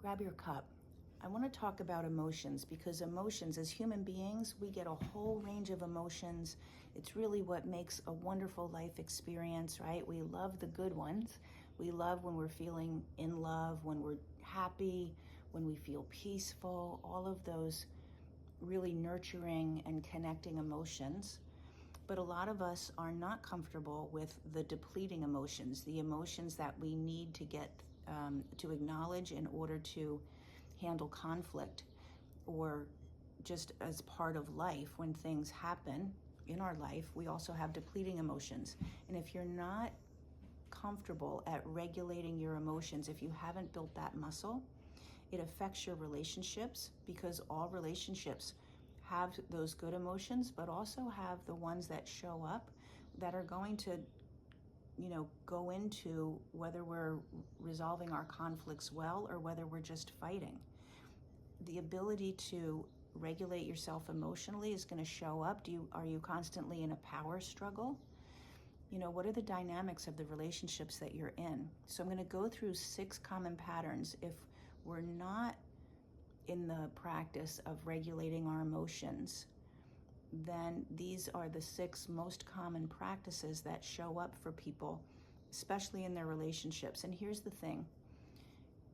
Grab your cup. I want to talk about emotions because emotions, as human beings, we get a whole range of emotions. It's really what makes a wonderful life experience, right? We love the good ones. We love when we're feeling in love, when we're happy, when we feel peaceful, all of those really nurturing and connecting emotions. But a lot of us are not comfortable with the depleting emotions, the emotions that we need to get to acknowledge in order to handle conflict, or just as part of life. When things happen in our life, we also have depleting emotions. And if you're not comfortable at regulating your emotions, if you haven't built that muscle, it affects your relationships, because all relationships have those good emotions, but also have the ones that show up that are going to, go into whether we're resolving our conflicts well or whether we're just fighting. The ability to regulate yourself emotionally is going to show up. Are you constantly in a power struggle? What are the dynamics of the relationships that you're in? So I'm going to go through 6 common patterns. If we're not in the practice of regulating our emotions, then these are the 6 most common practices that show up for people, especially in their relationships. And here's the thing.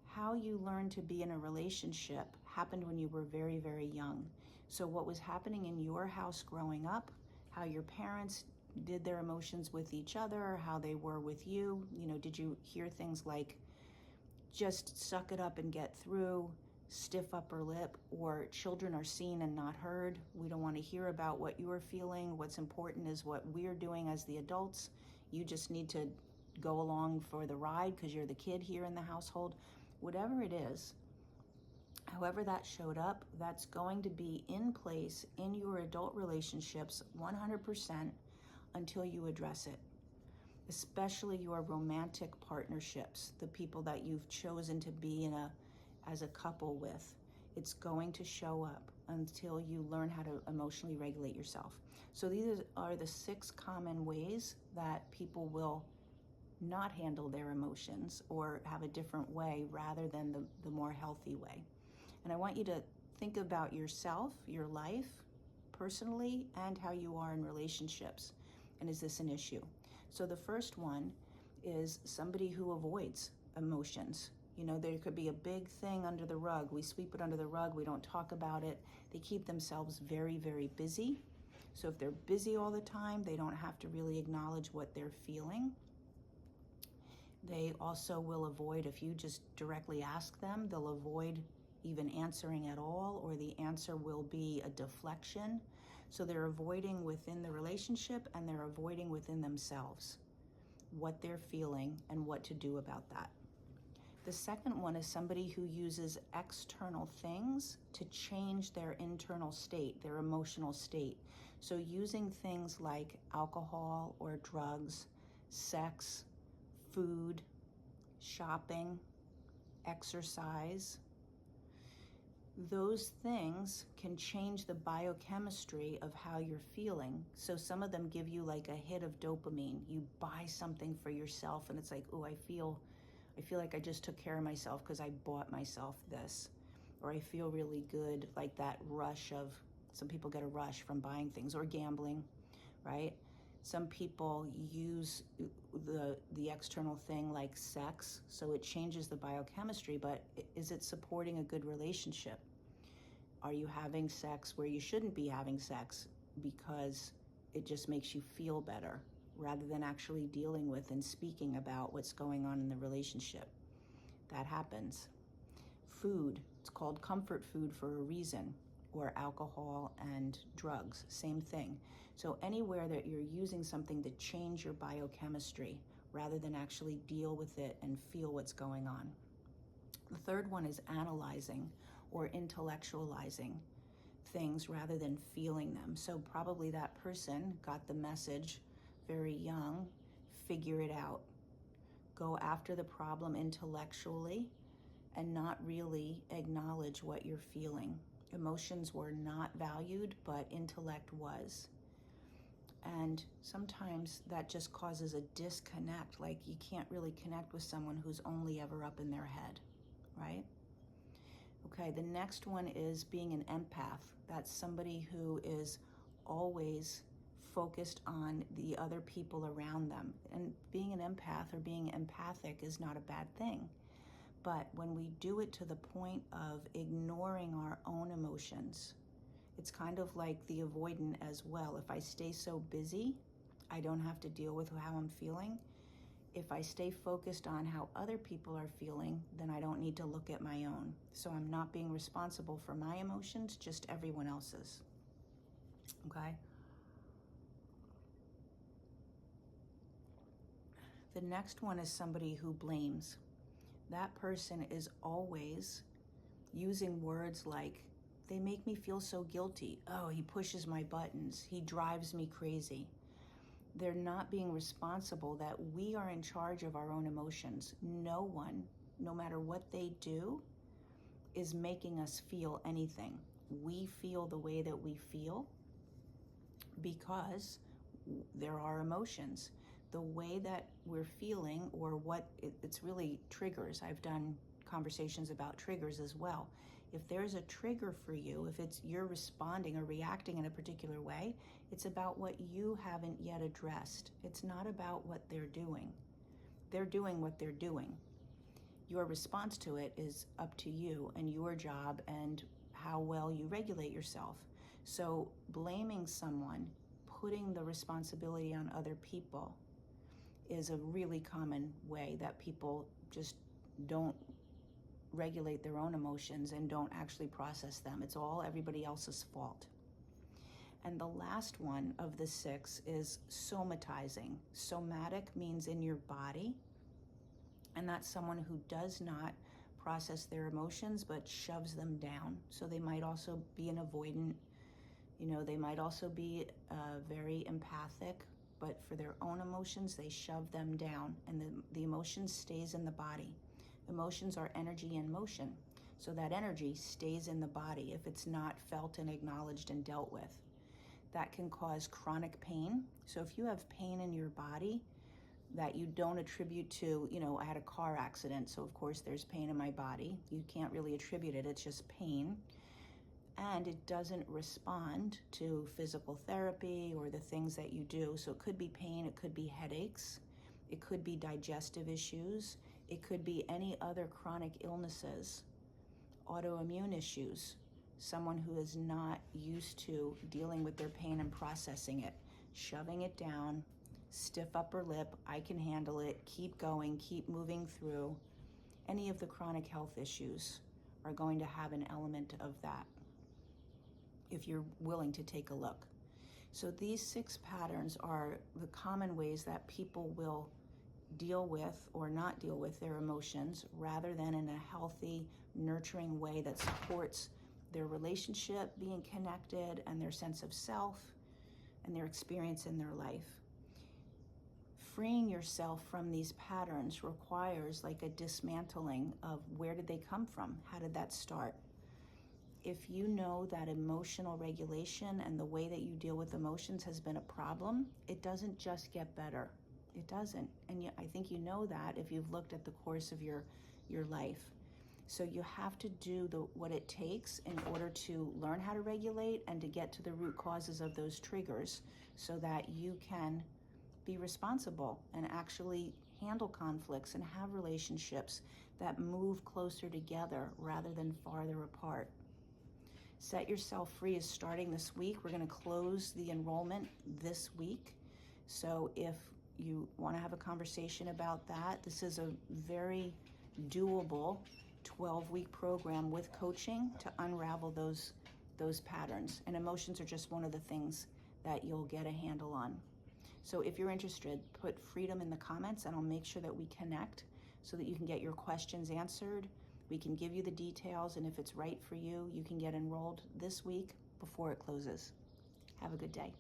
How you learn to be in a relationship happened when you were very, very young. So what was happening in your house growing up, how your parents did their emotions with each other, how they were with you, did you hear things like, just suck it up and get through, stiff upper lip, or children are seen and not heard. We don't want to hear about what you are feeling. What's important is what we're doing as the adults. You just need to go along for the ride because you're the kid here in the household. Whatever it is, however that showed up, that's going to be in place in your adult relationships 100% until you address it. Especially your romantic partnerships, the people that you've chosen to be as a couple with. It's going to show up until you learn how to emotionally regulate yourself. So these are the 6 common ways that people will not handle their emotions or have a different way rather than the more healthy way. And I want you to think about yourself, your life, personally, and how you are in relationships. And is this an issue? So the first one is somebody who avoids emotions. There could be a big thing under the rug. We sweep it under the rug. We don't talk about it. They keep themselves very, very busy. So if they're busy all the time, they don't have to really acknowledge what they're feeling. They also will avoid, if you just directly ask them, they'll avoid even answering at all, or the answer will be a deflection. So they're avoiding within the relationship, and they're avoiding within themselves what they're feeling and what to do about that. The second one is somebody who uses external things to change their internal state, their emotional state. So using things like alcohol or drugs, sex, food, shopping, exercise. Those things can change the biochemistry of how you're feeling. So some of them give you like a hit of dopamine. You buy something for yourself and it's like, oh, I feel like I just took care of myself because I bought myself this. Or I feel really good, like that rush of, some people get a rush from buying things, or gambling, right? Some people use the external thing like sex, so it changes the biochemistry, but is it supporting a good relationship? Are you having sex where you shouldn't be having sex because it just makes you feel better, rather than actually dealing with and speaking about what's going on in the relationship? That happens. Food, it's called comfort food for a reason, or alcohol and drugs, same thing. So anywhere that you're using something to change your biochemistry rather than actually deal with it and feel what's going on. The third one is analyzing or intellectualizing things rather than feeling them. So probably that person got the message very young, figure it out. Go after the problem intellectually and not really acknowledge what you're feeling. Emotions were not valued, but intellect was. And sometimes that just causes a disconnect, like you can't really connect with someone who's only ever up in their head, right? Okay, the next one is being an empath. That's somebody who is always focused on the other people around them. And being an empath or being empathic is not a bad thing. But when we do it to the point of ignoring our own emotions, it's kind of like the avoidant as well. If I stay so busy, I don't have to deal with how I'm feeling. If I stay focused on how other people are feeling, then I don't need to look at my own. So I'm not being responsible for my emotions, just everyone else's. Okay? The next one is somebody who blames. That person is always using words like, they make me feel so guilty. Oh, he pushes my buttons. He drives me crazy. They're not being responsible that we are in charge of our own emotions. No one, no matter what they do, is making us feel anything. We feel the way that we feel because there are emotions. The way that we're feeling, or what it's really triggers. I've done conversations about triggers as well. If there's a trigger for you, if it's you're responding or reacting in a particular way, it's about what you haven't yet addressed. It's not about what they're doing. They're doing what they're doing. Your response to it is up to you and your job and how well you regulate yourself. So blaming someone, putting the responsibility on other people, is a really common way that people just don't regulate their own emotions and don't actually process them. It's all everybody else's fault. And the last one of the 6 is somatizing. Somatic means in your body, and that's someone who does not process their emotions but shoves them down. So they might also be an avoidant. They might also be very empathic, but for their own emotions, they shove them down, and the emotion stays in the body. Emotions are energy in motion, so that energy stays in the body if it's not felt and acknowledged and dealt with. That can cause chronic pain. So if you have pain in your body that you don't attribute to, I had a car accident, so of course there's pain in my body. You can't really attribute it, it's just pain. And it doesn't respond to physical therapy or the things that you do. So it could be pain, it could be headaches, it could be digestive issues, it could be any other chronic illnesses, autoimmune issues, someone who is not used to dealing with their pain and processing it, shoving it down, stiff upper lip, I can handle it, keep going, keep moving through. Any of the chronic health issues are going to have an element of that if you're willing to take a look. So these 6 patterns are the common ways that people will deal with or not deal with their emotions, rather than in a healthy, nurturing way that supports their relationship being connected and their sense of self and their experience in their life. Freeing yourself from these patterns requires like a dismantling of where did they come from? How did that start? If you know that emotional regulation and the way that you deal with emotions has been a problem, it doesn't just get better. It doesn't. And I think you know that if you've looked at the course of your life. So you have to do what it takes in order to learn how to regulate and to get to the root causes of those triggers so that you can be responsible and actually handle conflicts and have relationships that move closer together rather than farther apart. Set Yourself Free is starting this week. We're going to close the enrollment this week. So if you want to have a conversation about that, this is a very doable 12-week program with coaching to unravel those patterns. And emotions are just one of the things that you'll get a handle on. So if you're interested, put freedom in the comments and I'll make sure that we connect so that you can get your questions answered. We can give you the details, and if it's right for you, you can get enrolled this week before it closes. Have a good day.